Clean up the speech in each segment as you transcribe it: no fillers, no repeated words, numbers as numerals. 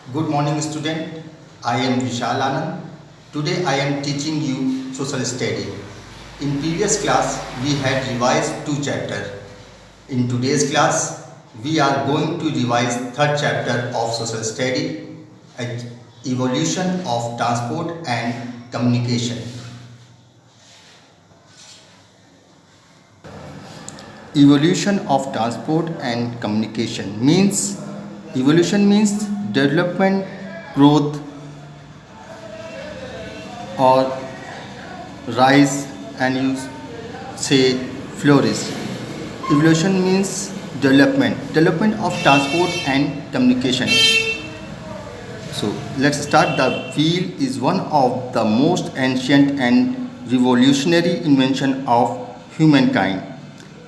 Good morning, student. I am Vishal Anand. Today I am teaching you social study. In previous class, we had revised two chapters. In today's class, we are going to revise third chapter of social study, evolution of transport and communication. Evolution of transport and communication means evolution means development, growth, or rise, and you say flourish. Evolution means development of transport and communication. So let's start. The wheel is one of the most ancient and revolutionary invention of humankind.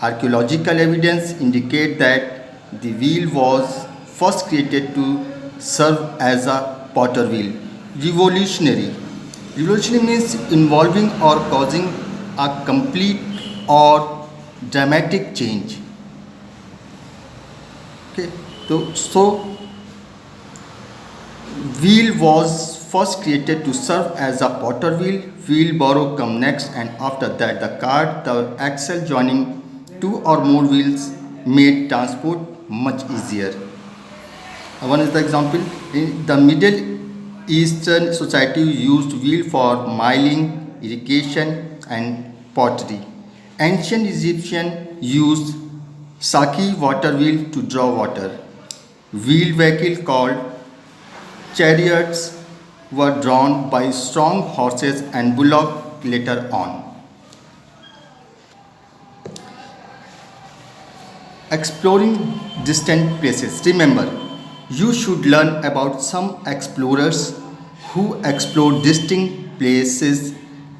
Archaeological evidence indicate that the wheel was first created to serve as a potter wheel. Revolutionary. Revolutionary means involving or causing a complete or dramatic change. Okay, so wheel was first created to serve as a potter wheel. Wheelbarrow come next, and after that the cart, the axle joining two or more wheels made transport much easier. One is the example. In the Middle Eastern society used wheel for milling, irrigation, and pottery. Ancient Egyptian used saki water wheel to draw water. Wheel vehicle called chariots were drawn by strong horses and bullock later on. Exploring distant places. Remember, you should learn about some explorers who explored distant places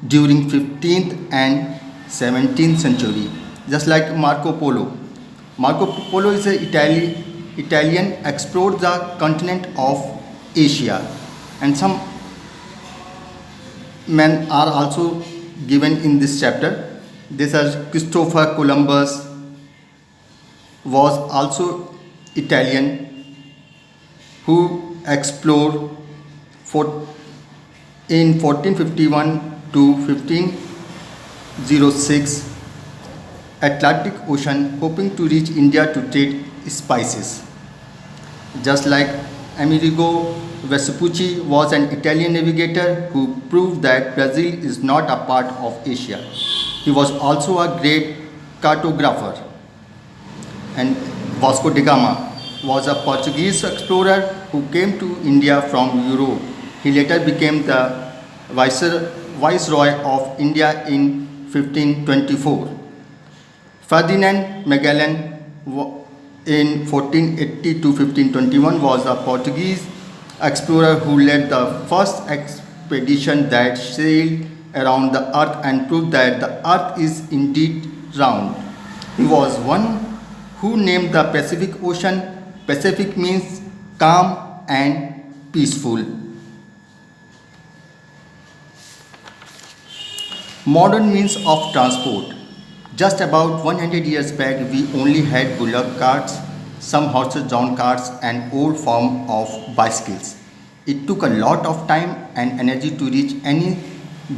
during 15th and 17th century, just like Marco Polo. Marco Polo is an Italian explored the continent of Asia, and some men are also given in this chapter. These are Christopher Columbus, was also Italian, who explored for in 1451 to 1506 Atlantic Ocean, hoping to reach India to trade spices. Just like Amerigo Vespucci was an Italian navigator who proved that Brazil is not a part of Asia. He was also a great cartographer. And Vasco da Gama was a Portuguese explorer who came to India from Europe. He later became the Viceroy of India in 1524. Ferdinand Magellan in 1480 to 1521 was a Portuguese explorer who led the first expedition that sailed around the earth and proved that the earth is indeed round. He was one who named the Pacific Ocean. Pacific means calm and peaceful. Modern means of transport. Just about 100 years back, we only had bullock carts, some horses-drawn carts, and old form of bicycles. It took a lot of time and energy to reach any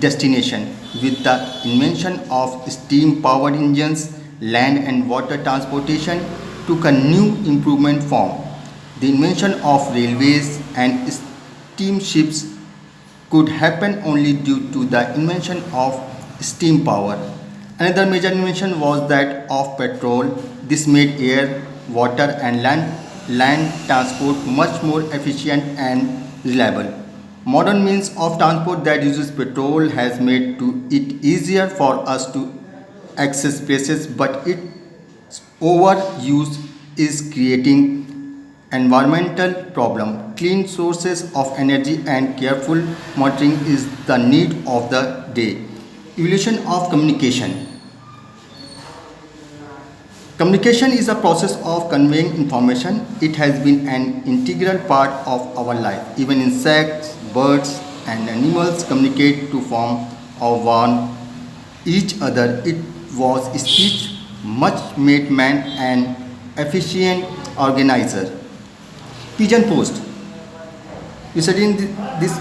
destination. With the invention of steam-powered engines, land and water transportation took a new improvement form. The invention of railways and steamships could happen only due to the invention of steam power. Another major invention was that of petrol. This made air, water and land transport much more efficient and reliable. Modern means of transport that uses petrol has made it easier for us to access places, but its overuse is creating environmental problem. Clean sources of energy and careful monitoring is the need of the day. Evolution of communication. Communication is a process of conveying information. It has been an integral part of our life. Even insects, birds, and animals communicate to form or warn each other. It was speech much made man an efficient organizer. Pigeon post. You study in this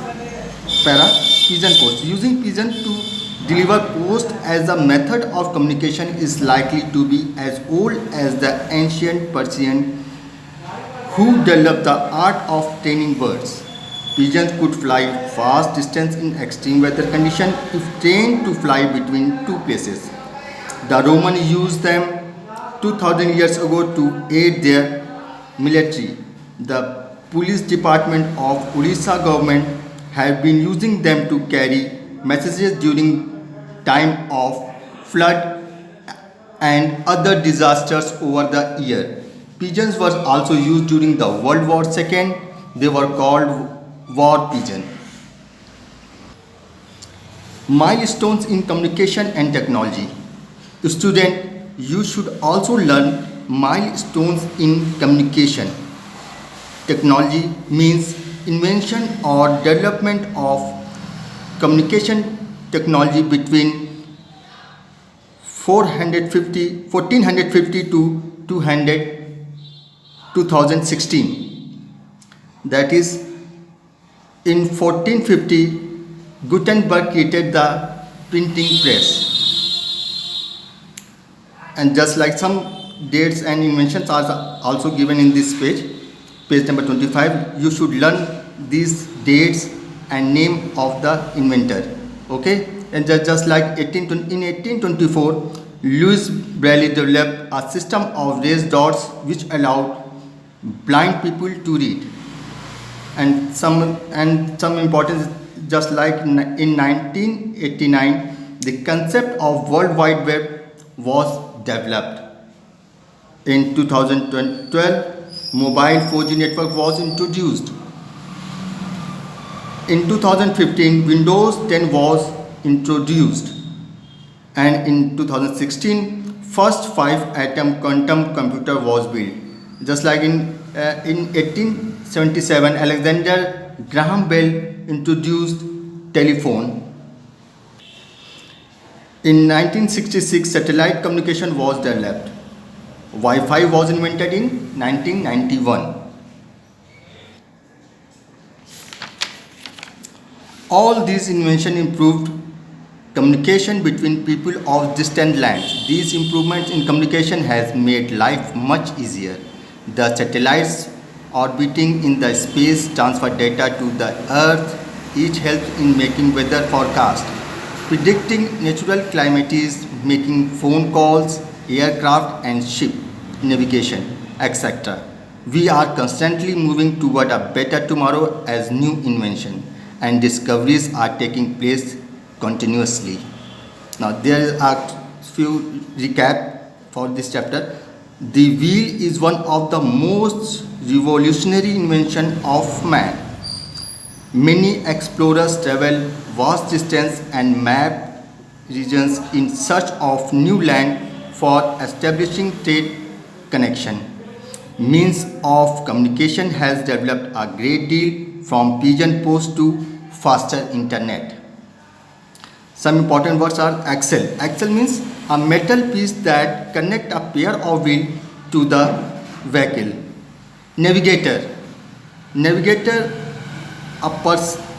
para pigeon post. Using pigeon to deliver post as a method of communication is likely to be as old as the ancient Persian who developed the art of training birds. Pigeons could fly fast distance in extreme weather conditions if trained to fly between two places. The Romans used them 2000 years ago to aid their military. The police department of Orissa government have been using them to carry messages during time of flood and other disasters over the year. Pigeons were also used during the World War II. They were called war pigeon. Milestones in communication and technology. Student, you should also learn milestones in communication. Technology means invention or development of communication technology between 1450 to 2016. That is, in 1450, Gutenberg created the printing press. And just like some dates and inventions are also given in this page number 25, you should learn these dates and name of the inventor. Okay, and just like in 1824, Louis Braille developed a system of raised dots which allowed blind people to read. And some importance, just like in 1989, the concept of World Wide Web was developed. In 2012, mobile 4G network was introduced. In 2015, Windows 10 was introduced. And in 2016, first 5-atom quantum computer was built. Just like in 1877, Alexander Graham Bell introduced telephone. In 1966, satellite communication was developed. Wi-Fi was invented in 1991. All these inventions improved communication between people of distant lands. These improvements in communication has made life much easier. The satellites orbiting in the space transfer data to the Earth. Each helps in making weather forecast, predicting natural calamities, making phone calls, aircraft and ship navigation, etc. We are constantly moving toward a better tomorrow as new inventions and discoveries are taking place continuously. Now there are few recap for this chapter. The wheel is one of the most revolutionary invention of man. Many explorers travel vast distance and map regions in search of new land for establishing trade connection. Means of communication has developed a great deal from pigeon post to faster internet. Some important words are axle. Axle means a metal piece that connects a pair of wheels to the vehicle. Navigator. Navigator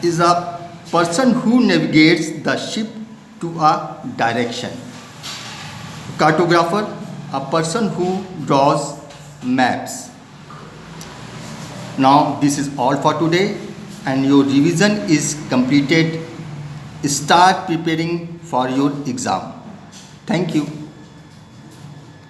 is a person who navigates the ship to a direction. Cartographer, a person who draws maps. Now this is all for today and your revision is completed. Start preparing for your exam. Thank you.